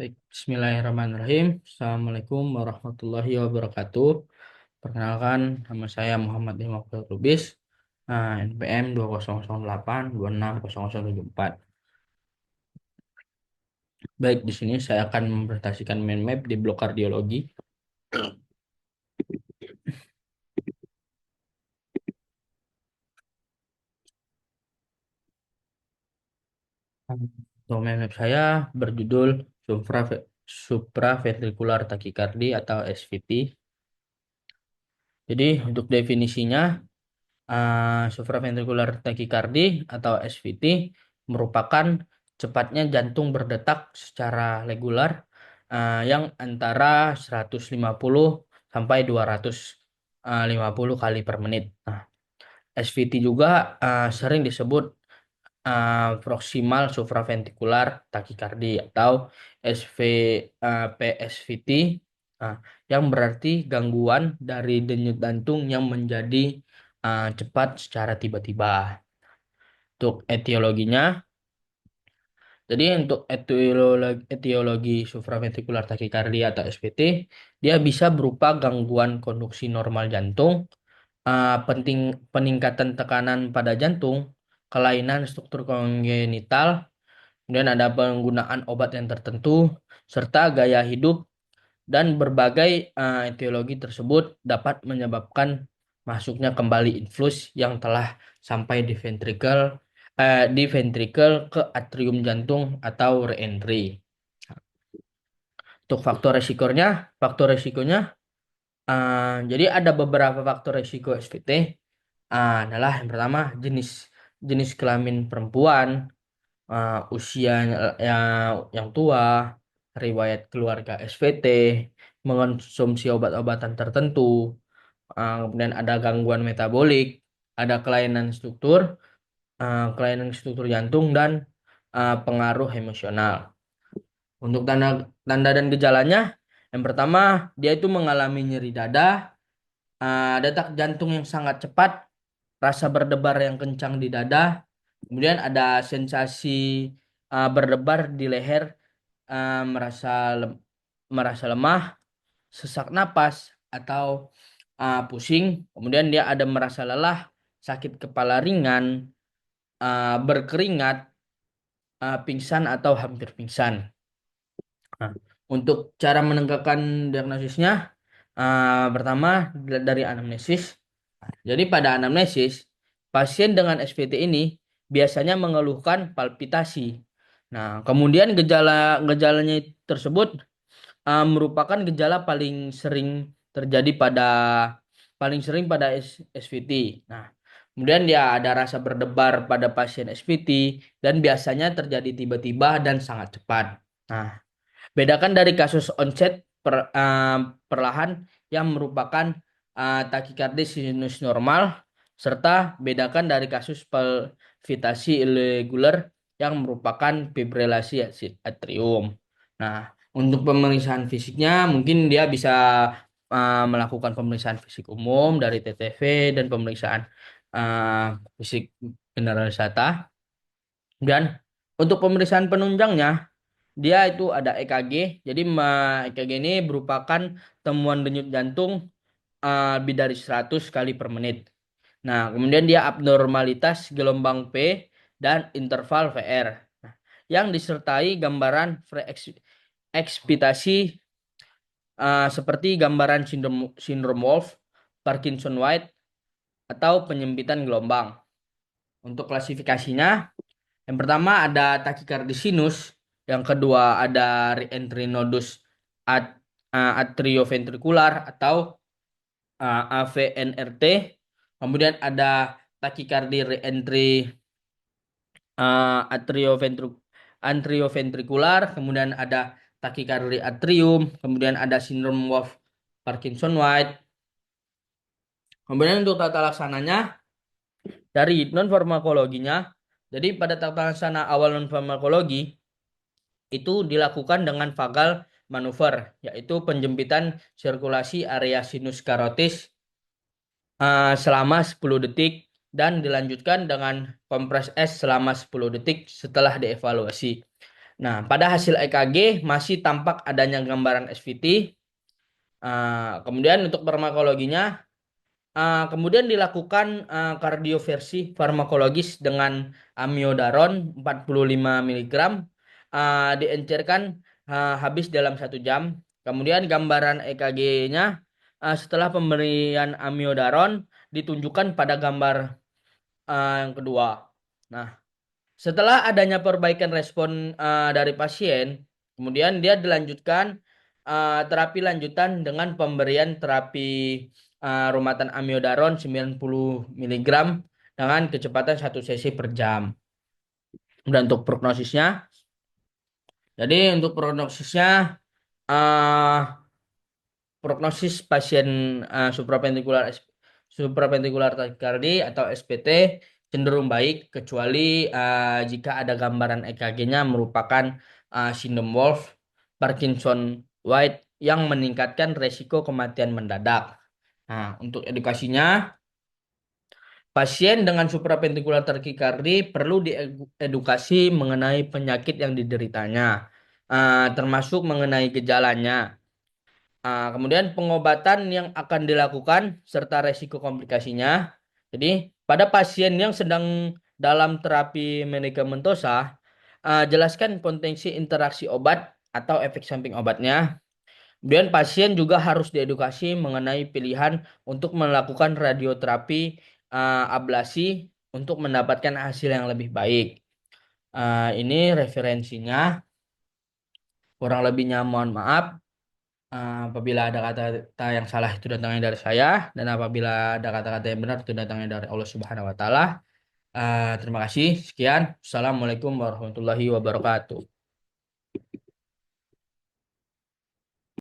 Baik, Bismillahirrahmanirrahim. Assalamualaikum warahmatullahi wabarakatuh. Perkenalkan, nama saya Muhammad Imam Lubis, NPM 2008 260074. Baik, di sini saya akan mempresentasikan mind map di blok kardiologi. Untuk mind map saya berjudul supraventricular tachycardia atau SVT. Jadi untuk definisinya, supraventricular tachycardia atau SVT merupakan cepatnya jantung berdetak secara regular yang antara 150 sampai 250 kali per menit. Nah, SVT juga sering disebut proximal supraventricular tachycardia atau PSVT, ah, yang berarti gangguan dari denyut jantung yang menjadi cepat secara tiba-tiba. Untuk etiologinya, jadi untuk etiologi supraventricular tachycardia atau SVT, dia bisa berupa gangguan konduksi normal jantung, peningkatan tekanan pada jantung, kelainan struktur kongenital, kemudian ada penggunaan obat yang tertentu, serta gaya hidup, dan berbagai etiologi tersebut dapat menyebabkan masuknya kembali influx yang telah sampai di ventrikel ke atrium jantung atau reentry. Untuk faktor resikonya, jadi ada beberapa faktor resiko SVT. Adalah yang pertama jenis jenis kelamin perempuan, usia yang tua, riwayat keluarga SVT, mengonsumsi obat-obatan tertentu, kemudian ada gangguan metabolik, ada kelainan struktur jantung dan pengaruh emosional. Untuk tanda tanda dan gejalanya, yang pertama dia itu mengalami nyeri dada, detak jantung yang sangat cepat, rasa berdebar yang kencang di dada, kemudian ada sensasi berdebar di leher, uh, merasa merasa lemah, sesak napas atau pusing. Kemudian dia ada merasa lelah, sakit kepala ringan, berkeringat, pingsan atau hampir pingsan. Nah, untuk cara menegakkan diagnosisnya, pertama dari anamnesis. Jadi pada anamnesis, pasien dengan SVT ini biasanya mengeluhkan palpitasi. Nah, kemudian gejalanya tersebut merupakan gejala paling sering pada SVT. Nah, kemudian dia ada rasa berdebar pada pasien SVT dan biasanya terjadi tiba-tiba dan sangat cepat. Nah, bedakan dari kasus onset perlahan yang merupakan takikardi sinus normal, serta bedakan dari kasus palpitasi irregular yang merupakan fibrilasi atrium. Nah, untuk pemeriksaan fisiknya mungkin dia bisa melakukan pemeriksaan fisik umum dari TTV dan pemeriksaan fisik generalisata. Dan untuk pemeriksaan penunjangnya, dia itu ada EKG. Jadi EKG ini merupakan temuan denyut jantung lebih dari 100 kali per menit. Nah, kemudian dia abnormalitas gelombang P dan interval VR. Nah, yang disertai gambaran ekspitasi seperti gambaran sindrom Wolf, Parkinson White, atau penyempitan gelombang. Untuk klasifikasinya, yang pertama ada takikardi sinus, yang kedua ada reentry nodus atrioventrikular atau AVNRT, kemudian ada takikardi reentry atrioventrikular, kemudian ada takikardi atrium, kemudian ada sindrom Wolf Parkinson White. Kemudian untuk tata laksananya dari non farmakologinya, jadi pada tata laksana awal non farmakologi itu dilakukan dengan vagal manuver, yaitu penjempitan sirkulasi area sinus karotis selama 10 detik dan dilanjutkan dengan kompres es selama 10 detik setelah dievaluasi. Nah, pada hasil EKG masih tampak adanya gambaran SVT. Kemudian untuk farmakologinya, kemudian dilakukan kardioversi farmakologis dengan amiodaron 45 mg, diencerkan habis dalam 1 jam. Kemudian gambaran EKG-nya setelah pemberian amiodaron ditunjukkan pada gambar yang kedua. Nah, setelah adanya perbaikan respon dari pasien, kemudian dia dilanjutkan terapi lanjutan dengan pemberian terapi rumatan amiodaron 90 mg dengan kecepatan 1 sesi per jam. Dan untuk prognosisnya, jadi untuk prognosisnya eh, prognosis pasien supraventrikular tachycardia atau SPT cenderung baik kecuali jika ada gambaran EKG-nya merupakan sindrom Wolf, Parkinson White yang meningkatkan resiko kematian mendadak. Nah, untuk edukasinya, pasien dengan supraventrikular tachycardia perlu diedukasi mengenai penyakit yang dideritanya, termasuk mengenai gejalanya. Kemudian pengobatan yang akan dilakukan serta resiko komplikasinya. Jadi, pada pasien yang sedang dalam terapi medikamentosa, jelaskan potensi interaksi obat atau efek samping obatnya. Kemudian pasien juga harus diedukasi mengenai pilihan untuk melakukan radioterapi ablasi untuk mendapatkan hasil yang lebih baik. Ini referensinya. Kurang lebihnya mohon maaf. Apabila ada kata-kata yang salah itu datangnya dari saya, dan apabila ada kata-kata yang benar itu datangnya dari Allah Subhanahu wa taala. Terima kasih. Sekian. Assalamualaikum warahmatullahi wabarakatuh.